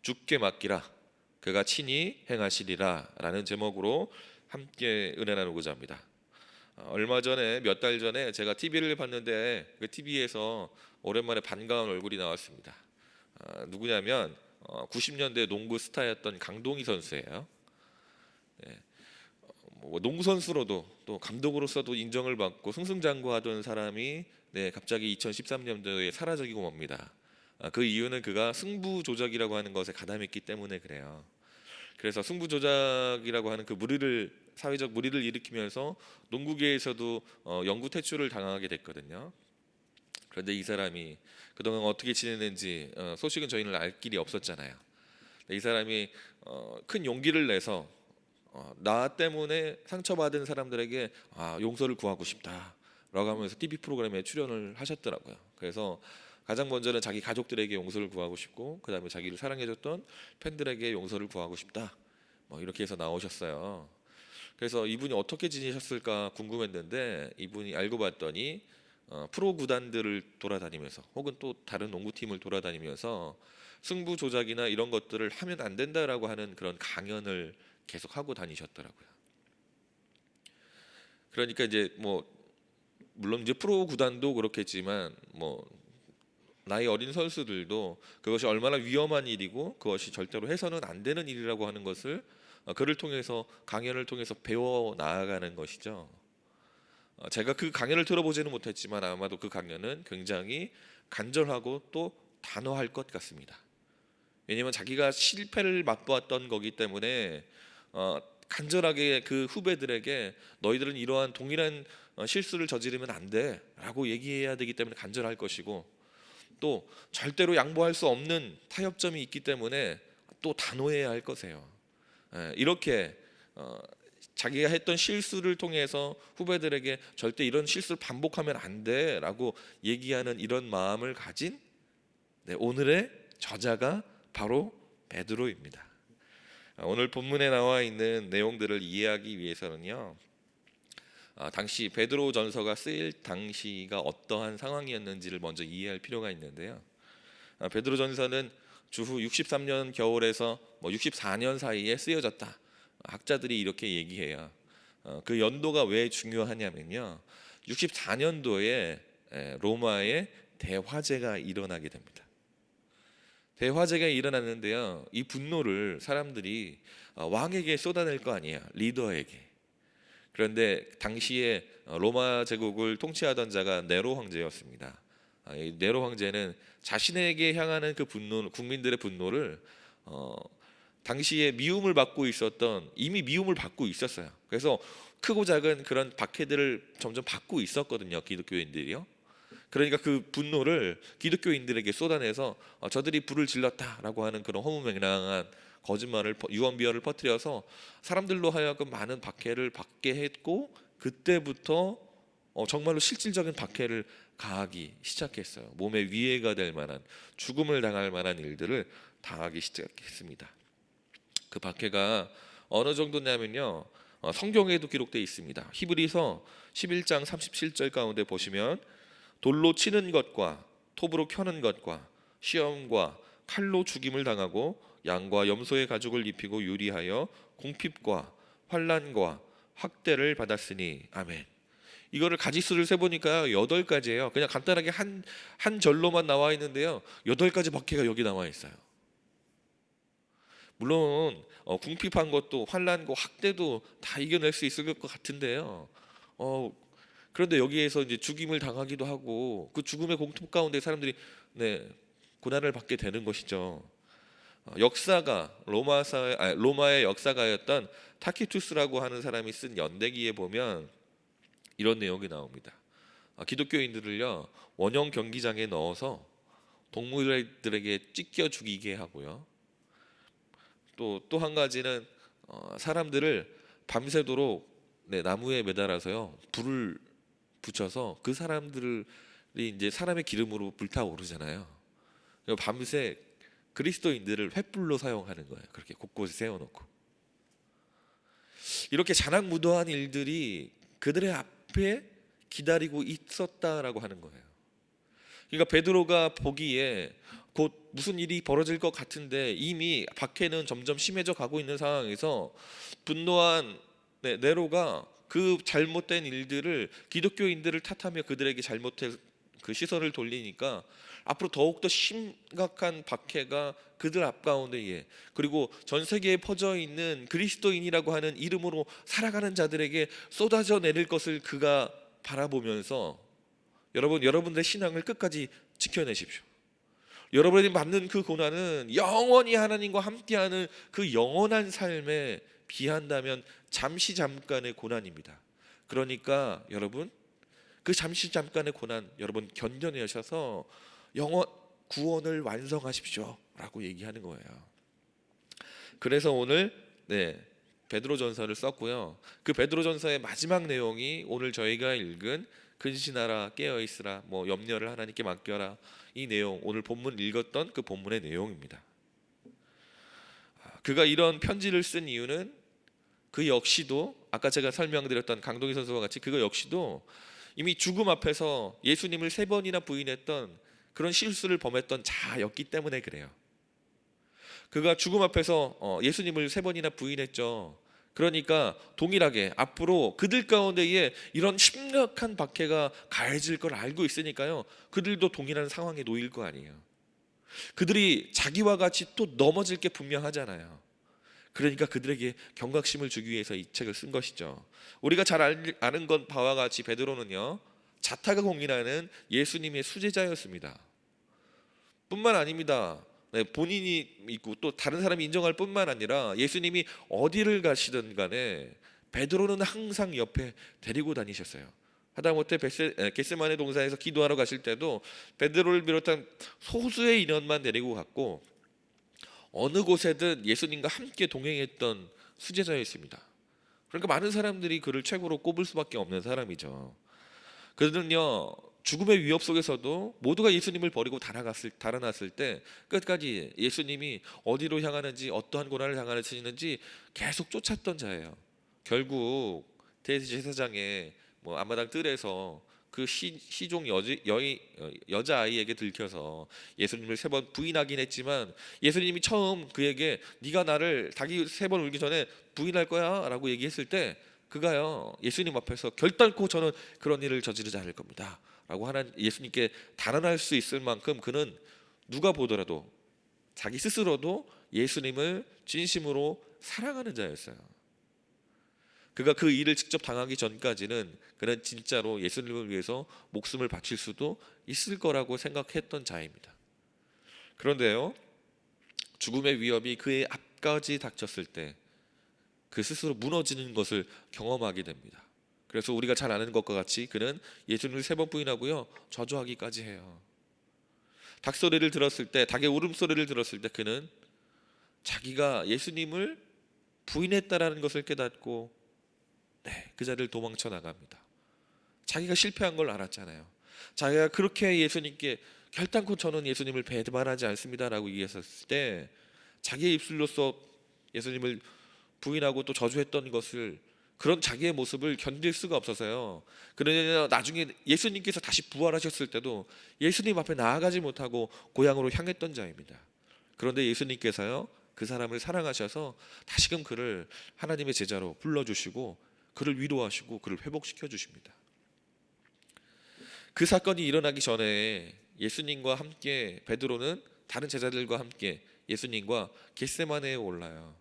주께 맡기라 그가 친히 행하시리라 라는 제목으로 함께 은혜 나누고자 합니다. 얼마 전에 몇 달 전에 제가 TV를 봤는데 그 TV에서 오랜만에 반가운 얼굴이 나왔습니다. 누구냐면 90년대 농구 스타였던 강동희 선수예요. 예, 농구 선수로도 또 감독으로서도 인정을 받고 승승장구하던 사람이 갑자기 2013년도에 사라지고 맙니다. 그 이유는 그가 승부 조작이라고 하는 것에 가담했기 때문에 그래요. 그래서 승부 조작이라고 하는 그 사회적 무리를 일으키면서 농구계에서도 영구 퇴출을 당하게 됐거든요. 그런데 이 사람이 그동안 어떻게 지냈는지 소식은 저희는 알 길이 없었잖아요. 이 사람이 큰 용기를 내서 나 때문에 상처받은 사람들에게 용서를 구하고 싶다라고 하면서 TV 프로그램에 출연을 하셨더라고요. 그래서 가장 먼저는 자기 가족들에게 용서를 구하고 싶고, 그 다음에 자기를 사랑해줬던 팬들에게 용서를 구하고 싶다, 이렇게 해서 나오셨어요. 그래서 이분이 어떻게 지내셨을까 궁금했는데, 이분이 알고 봤더니 프로 구단들을 돌아다니면서 혹은 또 다른 농구팀을 돌아다니면서 승부 조작이나 이런 것들을 하면 안 된다라고 하는 그런 강연을 계속 하고 다니셨더라고요. 그러니까 이제 물론 이제 프로 구단도 그렇겠지만 나이 어린 선수들도 그것이 얼마나 위험한 일이고 그것이 절대로 해서는 안 되는 일이라고 하는 것을 그를 통해서, 강연을 통해서 배워 나아가는 것이죠. 제가 그 강연을 들어보지는 못했지만 아마도 그 강연은 굉장히 간절하고 또 단호할 것 같습니다. 왜냐하면 자기가 실패를 맛보았던 거기 때문에 간절하게 그 후배들에게 너희들은 이러한 동일한 실수를 저지르면 안 돼라고 얘기해야 되기 때문에 간절할 것이고, 또 절대로 양보할 수 없는 타협점이 있기 때문에 또 단호해야 할 것이에요. 이렇게 자기가 했던 실수를 통해서 후배들에게 절대 이런 실수를 반복하면 안 돼라고 얘기하는 이런 마음을 가진 오늘의 저자가 바로 베드로입니다. 오늘 본문에 나와 있는 내용들을 이해하기 위해서는요, 당시 베드로 전서가 쓰일 당시가 어떠한 상황이었는지를 먼저 이해할 필요가 있는데요. 베드로 전서는 주후 63년 겨울에서 64년 사이에 쓰여졌다. 학자들이 이렇게 얘기해요. 그 연도가 왜 중요하냐면요, 64년도에 로마에 대화재가 일어나게 됩니다. 대화재가 일어났는데요, 이 분노를 사람들이 왕에게 쏟아낼 거 아니에요, 리더에게. 그런데 당시에 로마 제국을 통치하던 자가 네로 황제였습니다. 이 네로 황제는 자신에게 향하는 그 분노, 국민들의 분노를 당시에 이미 미움을 받고 있었어요. 그래서 크고 작은 그런 박해들을 점점 받고 있었거든요, 기독교인들이요. 그러니까 그 분노를 기독교인들에게 쏟아내서 저들이 불을 질렀다라고 하는 그런 허무맹랑한 거짓말을, 유언비어를 퍼뜨려서 사람들로 하여금 많은 박해를 받게 했고, 그때부터 정말로 실질적인 박해를 가하기 시작했어요. 몸에 위해가 될 만한, 죽음을 당할 만한 일들을 당하기 시작했습니다. 그 박해가 어느 정도냐면요, 성경에도 기록되어 있습니다. 히브리서 11장 37절 가운데 보시면, 돌로 치는 것과 톱으로 켜는 것과 시험과 칼로 죽임을 당하고 양과 염소의 가죽을 입히고 유리하여 궁핍과 환난과 학대를 받았으니 아멘. 이거를 가지수를 세보니까 8가지예요. 그냥 간단하게 한 절로만 나와 있는데요, 8가지 박해가 여기 나와 있어요. 물론 궁핍한 것도 환난과 학대도 다 이겨낼 수 있을 것 같은데요, 그런데 여기에서 이제 죽임을 당하기도 하고 그 죽음의 공통 가운데 사람들이 고난을 받게 되는 것이죠. 역사가 로마의 역사가였던 타키투스라고 하는 사람이 쓴 연대기에 보면 이런 내용이 나옵니다. 기독교인들을요, 원형 경기장에 넣어서 동물들에게 찢겨 죽이게 하고요, 또 한 가지는 사람들을 밤새도록 나무에 매달아서요, 불을 붙여서 그 사람들이 이제 사람의 기름으로 불타오르잖아요. 밤새 그리스도인들을 횃불로 사용하는 거예요. 그렇게 곳곳에 세워놓고. 이렇게 잔악무도한 일들이 그들의 앞에 기다리고 있었다라고 하는 거예요. 그러니까 베드로가 보기에 곧 무슨 일이 벌어질 것 같은데 이미 박해는 점점 심해져 가고 있는 상황에서 분노한 네로가 그 잘못된 일들을 기독교인들을 탓하며 그들에게 잘못된 그 시선을 돌리니까 앞으로 더욱더 심각한 박해가 그들 앞가운데에, 그리고 전 세계에 퍼져 있는 그리스도인이라고 하는 이름으로 살아가는 자들에게 쏟아져 내릴 것을 그가 바라보면서, 여러분들의 신앙을 끝까지 지켜내십시오. 여러분이 받는 그 고난은 영원히 하나님과 함께하는 그 영원한 삶에 비한다면 잠시 잠깐의 고난입니다. 그러니까 여러분, 그 잠시 잠깐의 고난 여러분 견뎌내셔서 영원 구원을 완성하십시오라고 얘기하는 거예요. 그래서 오늘 베드로전서를 썼고요. 그 베드로전서의 마지막 내용이 오늘 저희가 읽은 근신하라 깨어 있으라 뭐 염려를 하나님께 맡겨라, 이 내용, 오늘 본문 읽었던 그 본문의 내용입니다. 그가 이런 편지를 쓴 이유는 그 역시도 아까 제가 설명드렸던 강동희 선수와 같이 그가 역시도 이미 죽음 앞에서 예수님을 3번이나 부인했던 그런 실수를 범했던 자였기 때문에 그래요. 그가 죽음 앞에서 예수님을 3번이나 부인했죠. 그러니까 동일하게 앞으로 그들 가운데에 이런 심각한 박해가 가해질 걸 알고 있으니까요, 그들도 동일한 상황에 놓일 거 아니에요. 그들이 자기와 같이 또 넘어질 게 분명하잖아요. 그러니까 그들에게 경각심을 주기 위해서 이 책을 쓴 것이죠. 우리가 잘 아는 건 바와 같이 베드로는요, 자타가 공인하는 예수님의 수제자였습니다. 뿐만 아닙니다. 본인이 있고 또 다른 사람이 인정할 뿐만 아니라 예수님이 어디를 가시든 간에 베드로는 항상 옆에 데리고 다니셨어요. 하다못해 겟세마네 동산에서 기도하러 가실 때도 베드로를 비롯한 소수의 인원만 데리고 갔고, 어느 곳에든 예수님과 함께 동행했던 수제자였습니다. 그러니까 많은 사람들이 그를 최고로 꼽을 수밖에 없는 사람이죠. 그들은요, 죽음의 위협 속에서도 모두가 예수님을 버리고 달아났을 때 끝까지 예수님이 어디로 향하는지, 어떠한 고난을 당하시는지 계속 쫓았던 자예요. 결국 대제사장의 앞마당 뜰에서 그 시종 여자아이에게 들켜서 예수님을 3번 부인하긴 했지만, 예수님이 처음 그에게 네가 나를 닭이 3번 울기 전에 부인할 거야 라고 얘기했을 때 그가요, 예수님 앞에서 결단코 저는 그런 일을 저지르지 않을 겁니다 라고 예수님께 단언할 수 있을 만큼 그는 누가 보더라도 자기 스스로도 예수님을 진심으로 사랑하는 자였어요. 그가 그 일을 직접 당하기 전까지는 그는 진짜로 예수님을 위해서 목숨을 바칠 수도 있을 거라고 생각했던 자입니다. 그런데요, 죽음의 위협이 그의 앞까지 닥쳤을 때 그 스스로 무너지는 것을 경험하게 됩니다. 그래서 우리가 잘 아는 것과 같이 그는 예수님을 3번 부인하고요, 저주하기까지 해요. 닭의 울음소리를 들었을 때 그는 자기가 예수님을 부인했다라는 것을 깨닫고 그 자리를 도망쳐 나갑니다. 자기가 실패한 걸 알았잖아요. 자기가 그렇게 예수님께 결단코 저는 예수님을 배반하지 않습니다라고 얘기했을 때 자기의 입술로서 예수님을 부인하고 또 저주했던 것을, 그런 자기의 모습을 견딜 수가 없어서요, 그러나 나중에 예수님께서 다시 부활하셨을 때도 예수님 앞에 나아가지 못하고 고향으로 향했던 자입니다. 그런데 예수님께서요, 그 사람을 사랑하셔서 다시금 그를 하나님의 제자로 불러주시고 그를 위로하시고 그를 회복시켜 주십니다. 그 사건이 일어나기 전에 예수님과 함께 베드로는 다른 제자들과 함께 예수님과 겟세마네에 올라요.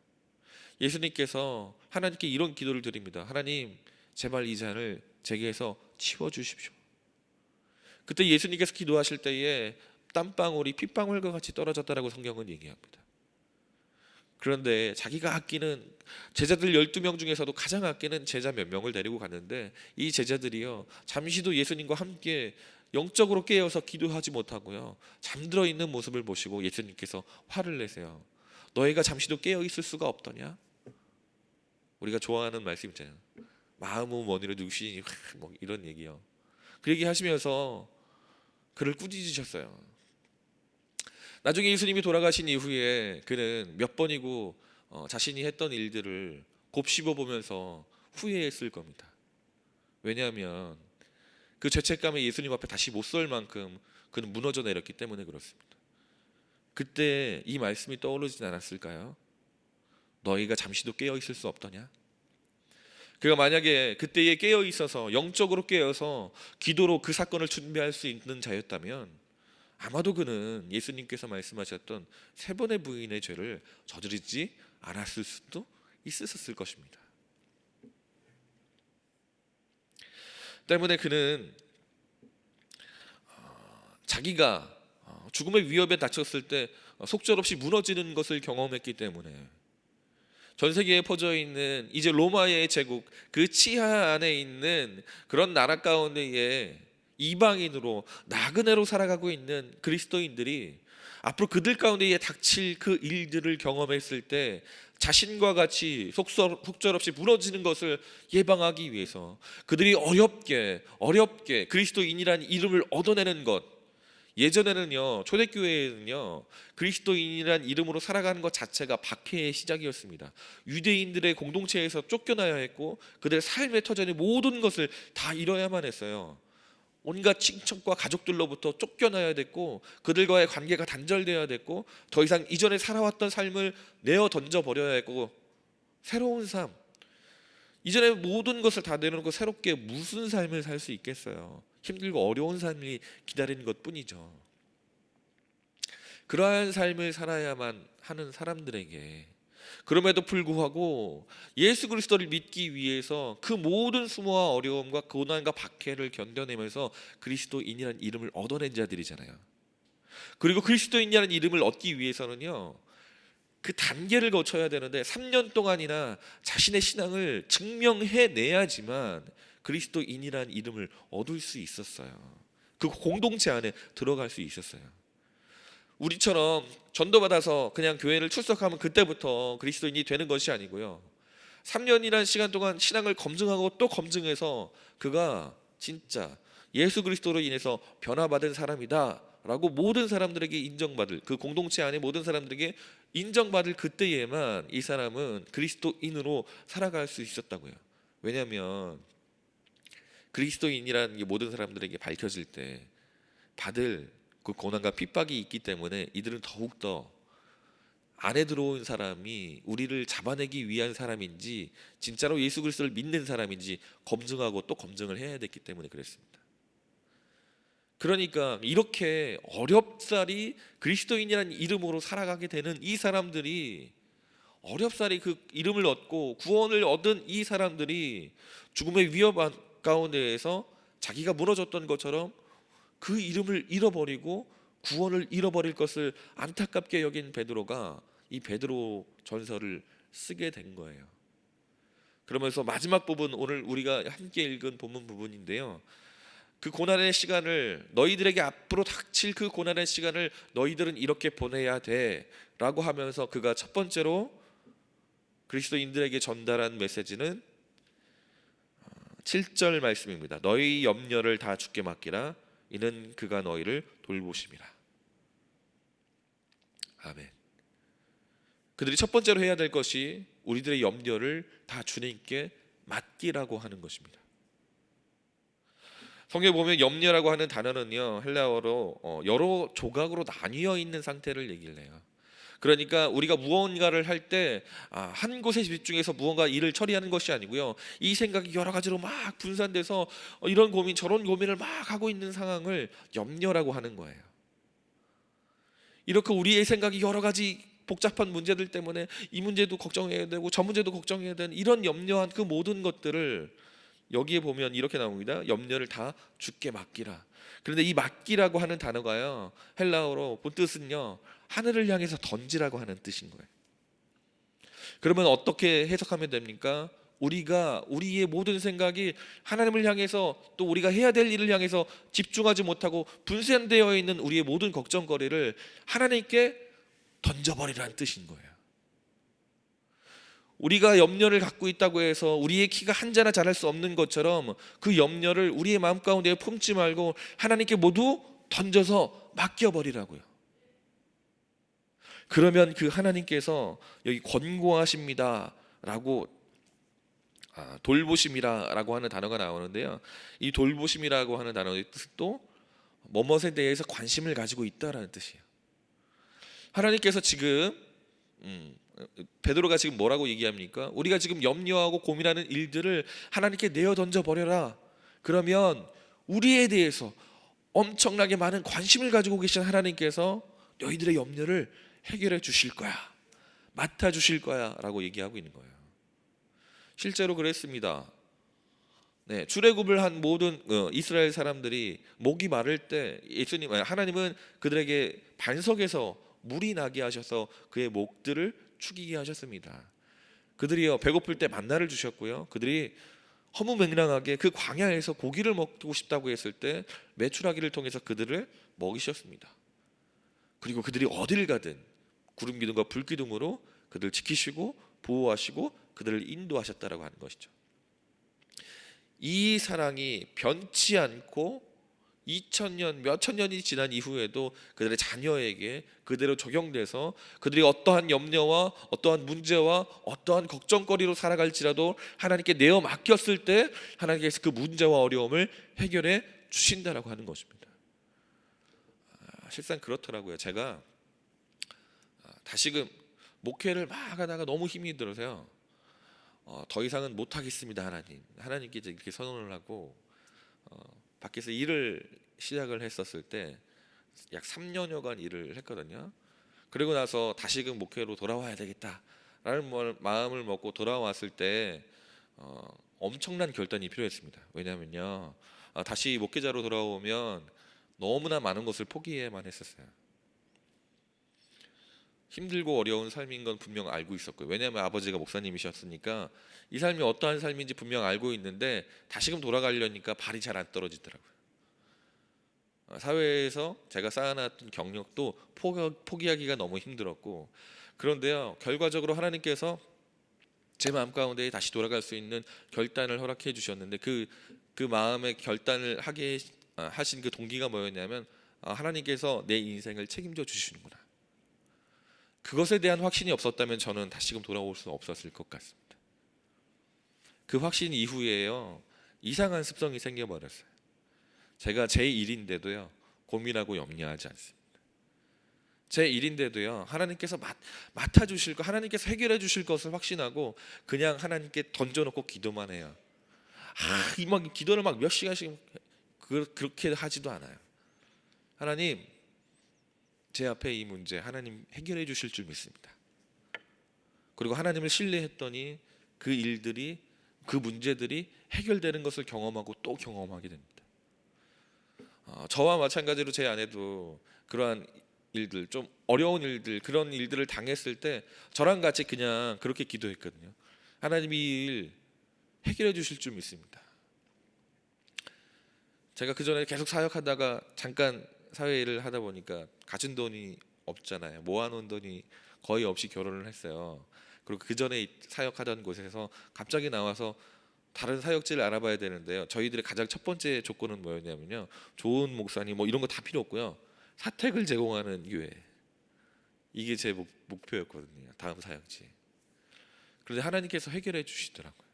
예수님께서 하나님께 이런 기도를 드립니다. 하나님, 제발 이 잔을 제게에서 치워주십시오. 그때 예수님께서 기도하실 때에 땀방울이 핏방울과 같이 떨어졌다라고 성경은 얘기합니다. 그런데 자기가 아끼는 제자들 12명 중에서도 가장 아끼는 제자 몇 명을 데리고 갔는데, 이 제자들이요, 잠시도 예수님과 함께 영적으로 깨어서 기도하지 못하고요, 잠들어 있는 모습을 보시고 예수님께서 화를 내세요. 너희가 잠시도 깨어 있을 수가 없더냐? 우리가 좋아하는 말씀 있잖아요. 마음은 원이로 누구시니, 이런 얘기요. 그 얘기 하시면서 그를 꾸짖으셨어요. 나중에 예수님이 돌아가신 이후에 그는 몇 번이고 자신이 했던 일들을 곱씹어 보면서 후회했을 겁니다. 왜냐하면 그 죄책감에 예수님 앞에 다시 못 설 만큼 그는 무너져 내렸기 때문에 그렇습니다. 그때 이 말씀이 떠오르진 않았을까요? 너희가 잠시도 깨어 있을 수 없더냐? 그가 만약에 그때에 깨어 있어서 영적으로 깨어서 기도로 그 사건을 준비할 수 있는 자였다면 아마도 그는 예수님께서 말씀하셨던 세 번의 부인의 죄를 저지르지 않았을 수도 있었을 것입니다. 때문에 그는 자기가 죽음의 위협에 닥쳤을 때 속절없이 무너지는 것을 경험했기 때문에 전 세계에 퍼져 있는 이제 로마의 제국 그 치하 안에 있는 그런 나라 가운데에 이방인으로 나그네로 살아가고 있는 그리스도인들이 앞으로 그들 가운데에 닥칠 그 일들을 경험했을 때 자신과 같이 속절없이 무너지는 것을 예방하기 위해서 그들이 어렵게 그리스도인이라는 이름을 얻어내는 것, 예전에는요 초대교회에는요 그리스도인이란 이름으로 살아가는 것 자체가 박해의 시작이었습니다. 유대인들의 공동체에서 쫓겨나야 했고 그들의 삶의 터전의 모든 것을 다 잃어야만 했어요. 온갖 친척과 가족들로부터 쫓겨나야 됐고 그들과의 관계가 단절되어야 됐고 더 이상 이전에 살아왔던 삶을 내어 던져버려야 했고 새로운 삶, 이전에 모든 것을 다 내려놓고 새롭게 무슨 삶을 살 수 있겠어요. 힘들고 어려운 삶이 기다리는 것뿐이죠. 그러한 삶을 살아야만 하는 사람들에게 그럼에도 불구하고 예수 그리스도를 믿기 위해서 그 모든 수모와 어려움과 고난과 박해를 견뎌내면서 그리스도인이라는 이름을 얻어낸 자들이잖아요. 그리고 그리스도인이라는 이름을 얻기 위해서는요 그 단계를 거쳐야 되는데 3년 동안이나 자신의 신앙을 증명해내야지만 그리스도인이라는 이름을 얻을 수 있었어요. 그 공동체 안에 들어갈 수 있었어요. 우리처럼 전도받아서 그냥 교회를 출석하면 그때부터 그리스도인이 되는 것이 아니고요 3년이라는 시간 동안 신앙을 검증하고 또 검증해서 그가 진짜 예수 그리스도로 인해서 변화받은 사람이다 라고 모든 사람들에게 인정받을, 그 공동체 안에 모든 사람들에게 인정받을 그때에만 이 사람은 그리스도인으로 살아갈 수 있었다고요. 왜냐하면 그리스도인이라는 게 모든 사람들에게 밝혀질 때 받을 그 고난과 핍박이 있기 때문에 이들은 더욱더 안에 들어온 사람이 우리를 잡아내기 위한 사람인지 진짜로 예수 그리스도를 믿는 사람인지 검증하고 또 검증을 해야 됐기 때문에 그랬습니다. 그러니까 이렇게 어렵사리 그리스도인이라는 이름으로 살아가게 되는 이 사람들이, 어렵사리 그 이름을 얻고 구원을 얻은 이 사람들이 죽음의 위협 가운데에서 자기가 무너졌던 것처럼 그 이름을 잃어버리고 구원을 잃어버릴 것을 안타깝게 여긴 베드로가 이 베드로 전서를 쓰게 된 거예요. 그러면서 마지막 부분, 오늘 우리가 함께 읽은 본문 부분인데요, 그 고난의 시간을, 너희들에게 앞으로 닥칠 그 고난의 시간을 너희들은 이렇게 보내야 돼 라고 하면서 그가 첫 번째로 그리스도인들에게 전달한 메시지는 7절 말씀입니다. 너희 염려를 다 주께 맡기라. 이는 그가 너희를 돌보심이라. 아멘. 그들이 첫 번째로 해야 될 것이 우리들의 염려를 다 주님께 맡기라고 하는 것입니다. 성경에 보면 염려라고 하는 단어는요 헬라어로 여러 조각으로 나뉘어 있는 상태를 얘기를 해요. 그러니까 우리가 무언가를 할 때 한 곳에 집중해서 무언가 일을 처리하는 것이 아니고요, 이 생각이 여러 가지로 막 분산돼서 이런 고민 저런 고민을 막 하고 있는 상황을 염려라고 하는 거예요. 이렇게 우리의 생각이 여러 가지 복잡한 문제들 때문에 이 문제도 걱정해야 되고 저 문제도 걱정해야 되는 이런 염려한 그 모든 것들을 여기에 보면 이렇게 나옵니다. 염려를 다 주께 맡기라. 그런데 이 맡기라고 하는 단어가요 헬라어로 본 뜻은요 하늘을 향해서 던지라고 하는 뜻인 거예요. 그러면 어떻게 해석하면 됩니까? 우리가 우리의 모든 생각이 하나님을 향해서 또 우리가 해야 될 일을 향해서 집중하지 못하고 분산되어 있는 우리의 모든 걱정거리를 하나님께 던져버리라는 뜻인 거예요. 우리가 염려를 갖고 있다고 해서 우리의 키가 한 자나 자랄 수 없는 것처럼 그 염려를 우리의 마음 가운데 품지 말고 하나님께 모두 던져서 맡겨버리라고요. 그러면 그 하나님께서 여기 권고하십니다 라고 돌보심이라고 하는 단어가 나오는데요, 이 돌보심이라고 하는 단어의 뜻도 뭐뭇에 대해서 관심을 가지고 있다라는 뜻이에요. 하나님께서 지금 베드로가 지금 뭐라고 얘기합니까? 우리가 지금 염려하고 고민하는 일들을 하나님께 내어 던져 버려라. 그러면 우리에 대해서 엄청나게 많은 관심을 가지고 계신 하나님께서 너희들의 염려를 해결해 주실 거야, 맡아 주실 거야 라고 얘기하고 있는 거예요. 실제로 그랬습니다. 네, 출애굽을 한 모든 이스라엘 사람들이 목이 마를 때 하나님은 그들에게 반석에서 물이 나게 하셔서 그의 목들을 축이게 하셨습니다. 그들이요 배고플 때 만나를 주셨고요. 그들이 허무맹랑하게 그 광야에서 고기를 먹고 싶다고 했을 때 메추라기를 통해서 그들을 먹이셨습니다. 그리고 그들이 어딜 가든 구름 기둥과 불 기둥으로 그들을 지키시고 보호하시고 그들을 인도하셨다라고 하는 것이죠. 이 사랑이 변치 않고 2000년 몇천 년이 지난 이후에도 그들의 자녀에게 그대로 적용돼서 그들이 어떠한 염려와 어떠한 문제와 어떠한 걱정거리로 살아갈지라도 하나님께 내어 맡겼을 때 하나님께서 그 문제와 어려움을 해결해 주신다라고 하는 것입니다. 실상 그렇더라고요. 제가 다시금 목회를 막 하다가 너무 힘이 들어서요. 더 이상은 못하겠습니다. 하나님께 이렇게 선언을 하고 밖에서 일을 시작을 했었을 때 약 3년여간 일을 했거든요. 그리고 나서 다시금 목회로 돌아와야 되겠다라는 마음을 먹고 돌아왔을 때 엄청난 결단이 필요했습니다. 왜냐하면요, 다시 목회자로 돌아오면 너무나 많은 것을 포기해야만 했었어요. 힘들고 어려운 삶인 건 분명 알고 있었고요. 왜냐하면 아버지가 목사님이셨으니까 이 삶이 어떠한 삶인지 분명 알고 있는데 다시금 돌아가려니까 발이 잘 안 떨어지더라고요. 사회에서 제가 쌓아놨던 경력도 포기하기가 너무 힘들었고, 그런데요 결과적으로 하나님께서 제 마음 가운데 다시 돌아갈 수 있는 결단을 허락해 주셨는데 그 마음의 결단을 하게 하신 그 동기가 뭐였냐면 하나님께서 내 인생을 책임져 주시는구나. 그것에 대한 확신이 없었다면 저는 다시금 돌아올 수 없었을 것 같습니다. 그 확신 이후에요 이상한 습성이 생겨버렸어요. 제가 제 일인데도요 고민하고 염려하지 않습니다. 제 일인데도요 하나님께서 맡아주실 것, 하나님께서 해결해 주실 것을 확신하고 그냥 하나님께 던져놓고 기도만 해요. 막 기도를 막 몇 시간씩 그렇게 하지도 않아요. 하나님, 제 앞에 이 문제 하나님 해결해 주실 줄 믿습니다. 그리고 하나님을 신뢰했더니 그 일들이, 그 문제들이 해결되는 것을 경험하고 또 경험하게 됩니다. 저와 마찬가지로 제 아내도 그러한 일들, 좀 어려운 일들, 그런 일들을 당했을 때 저랑 같이 그냥 그렇게 기도했거든요. 하나님 이 일 해결해 주실 줄 믿습니다. 제가 그 전에 계속 사역하다가 잠깐 사회일을 하다 보니까 가진 돈이 없잖아요. 모아놓은 돈이 거의 없이 결혼을 했어요. 그리고 그 전에 사역하던 곳에서 갑자기 나와서 다른 사역지를 알아봐야 되는데요. 저희들의 가장 첫 번째 조건은 뭐였냐면요, 좋은 목사님 뭐 이런 거 다 필요 없고요, 사택을 제공하는 교회. 이게 제 목표였거든요. 다음 사역지. 그런데 하나님께서 해결해 주시더라고요.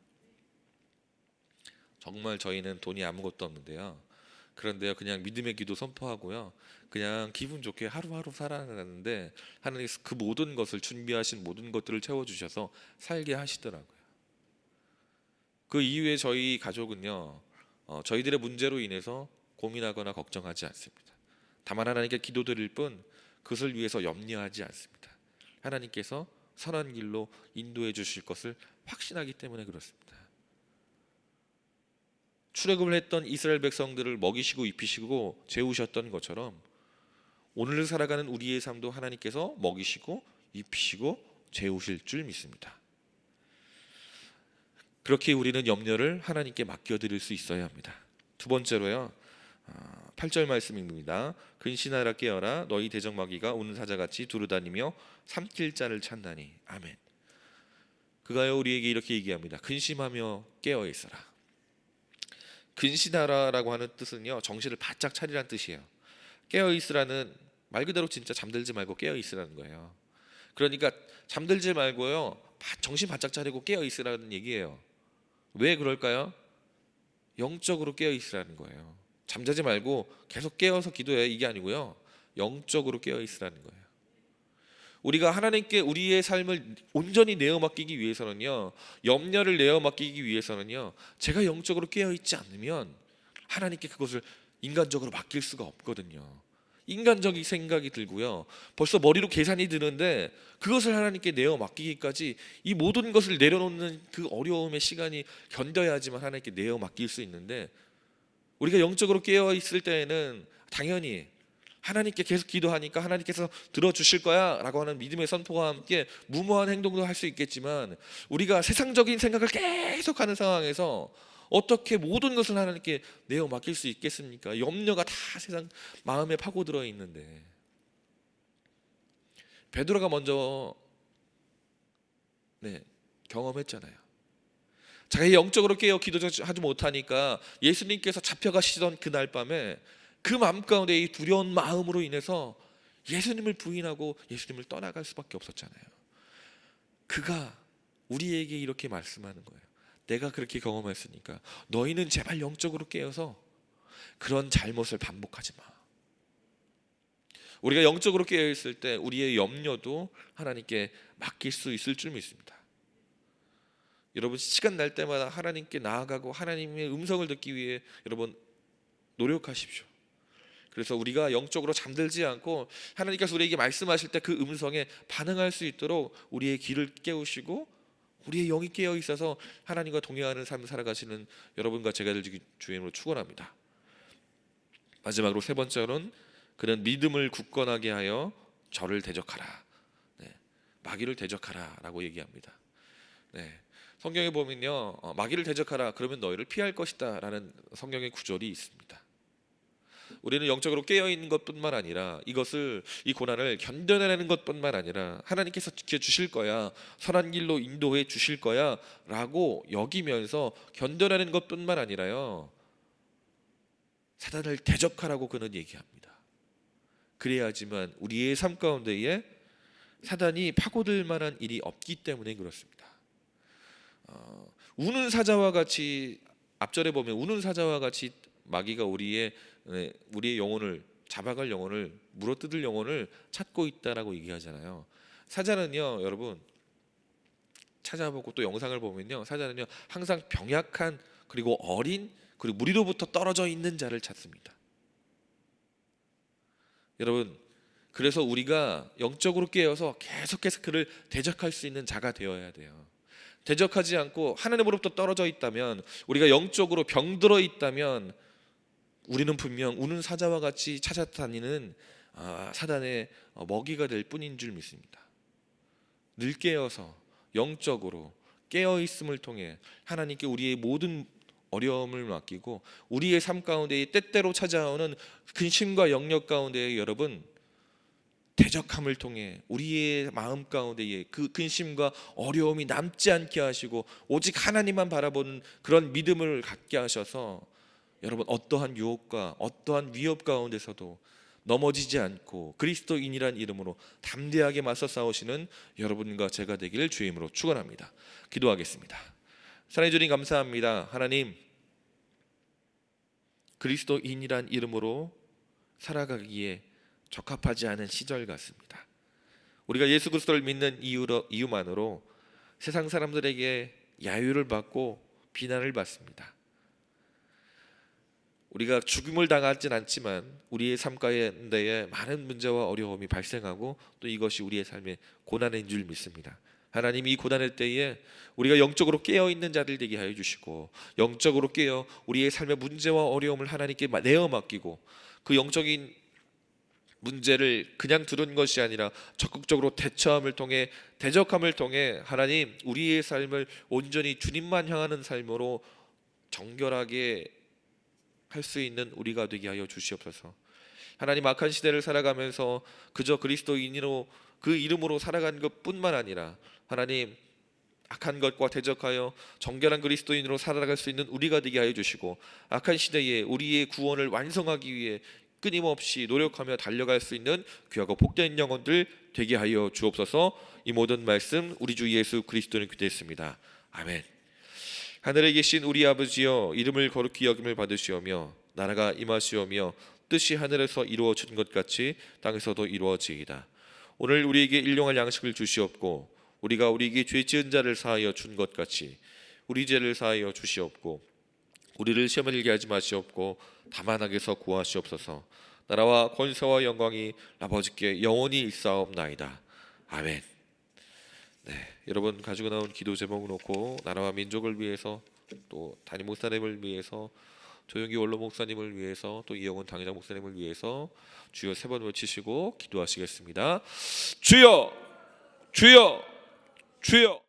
정말 저희는 돈이 아무것도 없는데요. 그런데요 그냥 믿음의 기도 선포하고요 그냥 기분 좋게 하루하루 살아가는데 하나님께서 그 모든 것을 준비하신 모든 것들을 채워주셔서 살게 하시더라고요. 그 이후에 저희 가족은요 저희들의 문제로 인해서 고민하거나 걱정하지 않습니다. 다만 하나님께 기도드릴 뿐 그것을 위해서 염려하지 않습니다. 하나님께서 선한 길로 인도해 주실 것을 확신하기 때문에 그렇습니다. 출애굽을 했던 이스라엘 백성들을 먹이시고 입히시고 재우셨던 것처럼 오늘 살아가는 우리의 삶도 하나님께서 먹이시고 입히시고 재우실 줄 믿습니다. 그렇게 우리는 염려를 하나님께 맡겨드릴 수 있어야 합니다. 두 번째로요 8절 말씀입니다. 근신하라 깨어라 너희 대적마귀가 우는 사자같이 두루다니며 삼킬 자를 찾나니. 아멘. 그가요 우리에게 이렇게 얘기합니다. 근심하며 깨어 있어라. 근신하라라고 하는 뜻은요 정신을 바짝 차리라는 뜻이에요. 깨어 있으라는 말 그대로 진짜 잠들지 말고 깨어 있으라는 거예요. 그러니까 잠들지 말고요 정신 바짝 차리고 깨어 있으라는 얘기예요. 왜 그럴까요? 영적으로 깨어 있으라는 거예요. 잠자지 말고 계속 깨어서 기도해, 이게 아니고요. 영적으로 깨어 있으라는 거예요. 우리가 하나님께 우리의 삶을 온전히 내어 맡기기 위해서는요, 염려를 내어 맡기기 위해서는요, 제가 영적으로 깨어 있지 않으면 하나님께 그것을 인간적으로 맡길 수가 없거든요. 인간적인 생각이 들고요, 벌써 머리로 계산이 드는데 그것을 하나님께 내어 맡기기까지 이 모든 것을 내려놓는 그 어려움의 시간이 견뎌야지만 하나님께 내어 맡길 수 있는데, 우리가 영적으로 깨어 있을 때에는 당연히 하나님께 계속 기도하니까 하나님께서 들어주실 거야 라고 하는 믿음의 선포와 함께 무모한 행동도 할 수 있겠지만, 우리가 세상적인 생각을 계속하는 상황에서 어떻게 모든 것을 하나님께 내어 맡길 수 있겠습니까? 염려가 다 세상 마음에 파고들어 있는데. 베드로가 먼저 경험했잖아요. 자기 영적으로 깨어 기도하지 못하니까 예수님께서 잡혀가시던 그날 밤에 그 마음 가운데 이 두려운 마음으로 인해서 예수님을 부인하고 예수님을 떠나갈 수밖에 없었잖아요. 그가 우리에게 이렇게 말씀하는 거예요. 내가 그렇게 경험했으니까 너희는 제발 영적으로 깨어서 그런 잘못을 반복하지 마. 우리가 영적으로 깨어 있을 때 우리의 염려도 하나님께 맡길 수 있을 줄 믿습니다. 여러분, 시간 날 때마다 하나님께 나아가고 하나님의 음성을 듣기 위해 여러분 노력하십시오. 그래서 우리가 영적으로 잠들지 않고 하나님께서 우리에게 말씀하실 때 그 음성에 반응할 수 있도록 우리의 귀를 깨우시고 우리의 영이 깨어 있어서 하나님과 동행하는 삶을 살아가시는 여러분과 제가 되기 주의 이름으로 축원합니다. 마지막으로 세 번째로는 그는 믿음을 굳건하게 하여 저를 대적하라. 마귀를 대적하라 라고 얘기합니다. 성경에 보면요, 마귀를 대적하라 그러면 너희를 피할 것이다 라는 성경의 구절이 있습니다. 우리는 영적으로 깨어있는 것뿐만 아니라 이 고난을 견뎌내는 것뿐만 아니라 하나님께서 지켜주실 거야, 선한 길로 인도해 주실 거야 라고 여기면서 견뎌내는 것뿐만 아니라요, 사단을 대적하라고 그는 얘기합니다. 그래야지만 우리의 삶 가운데에 사단이 파고들 만한 일이 없기 때문에 그렇습니다. 우는 사자와 같이, 앞절에 보면 우는 사자와 같이 마귀가 우리의 영혼을 잡아갈 영혼을, 물어뜯을 영혼을 찾고 있다라고 얘기하잖아요. 사자는요, 여러분 찾아보고 또 영상을 보면요, 사자는요 항상 병약한, 그리고 어린, 그리고 무리로부터 떨어져 있는 자를 찾습니다. 여러분, 그래서 우리가 영적으로 깨어서 계속해서 그를 대적할 수 있는 자가 되어야 돼요. 대적하지 않고 하나님으로부터 떨어져 있다면, 우리가 영적으로 병들어 있다면 우리는 분명 우는 사자와 같이 찾아다니는 사단의 먹이가 될 뿐인 줄 믿습니다. 늘 깨어서 영적으로 깨어 있음을 통해 하나님께 우리의 모든 어려움을 맡기고 우리의 삶 가운데 때때로 찾아오는 근심과 역력 가운데 여러분 대적함을 통해 우리의 마음 가운데에 그 근심과 어려움이 남지 않게 하시고 오직 하나님만 바라보는 그런 믿음을 갖게 하셔서 여러분 어떠한 유혹과 어떠한 위협 가운데서도 넘어지지 않고 그리스도인이란 이름으로 담대하게 맞서 싸우시는 여러분과 제가 되기를 주의 이름으로 축원합니다. 기도하겠습니다. 사랑해 주님 감사합니다. 하나님, 그리스도인이란 이름으로 살아가기에 적합하지 않은 시절 같습니다. 우리가 예수 그리스도를 믿는 이유만으로 세상 사람들에게 야유를 받고 비난을 받습니다. 우리가 죽음을 당하진 않지만 우리의 삶 가운데에 많은 문제와 어려움이 발생하고 또 이것이 우리의 삶의 고난인 줄 믿습니다. 하나님, 이 고난의 때에 우리가 영적으로 깨어있는 자들 되게 하여 주시고 영적으로 깨어 우리의 삶의 문제와 어려움을 하나님께 내어 맡기고 그 영적인 문제를 그냥 두는 것이 아니라 적극적으로 대처함을 통해, 대적함을 통해 하나님 우리의 삶을 온전히 주님만 향하는 삶으로 정결하게 할 수 있는 우리가 되게 하여 주시옵소서. 하나님, 악한 시대를 살아가면서 그저 그리스도인으로 그 이름으로 살아가는 것뿐만 아니라 하나님 악한 것과 대적하여 정결한 그리스도인으로 살아갈 수 있는 우리가 되게 하여 주시고 악한 시대에 우리의 구원을 완성하기 위해 끊임없이 노력하며 달려갈 수 있는 귀하고 복된 영혼들 되게 하여 주옵소서. 이 모든 말씀 우리 주 예수 그리스도는 기도했습니다. 아멘. 하늘에 계신 우리 아버지여, 이름을 거룩히 여김을 받으시오며 나라가 임하시오며 뜻이 하늘에서 이루어진 것 같이 땅에서도 이루어지이다. 오늘 우리에게 일용할 양식을 주시옵고 우리가 우리에게 죄 지은 자를 사하여 준 것 같이 우리 죄를 사하여 주시옵고 우리를 시험에 들게 하지 마시옵고 다만 악에서 구하시옵소서. 나라와 권세와 영광이 아버지께 영원히 있사옵나이다. 아멘. 네, 여러분 가지고 나온 기도 제목을 놓고 나라와 민족을 위해서 또 담임 목사님을 위해서 조영기 원로 목사님을 위해서 또 이영훈 당회장 목사님을 위해서 주여 3번 외치시고 기도하시겠습니다. 주여 주여 주여.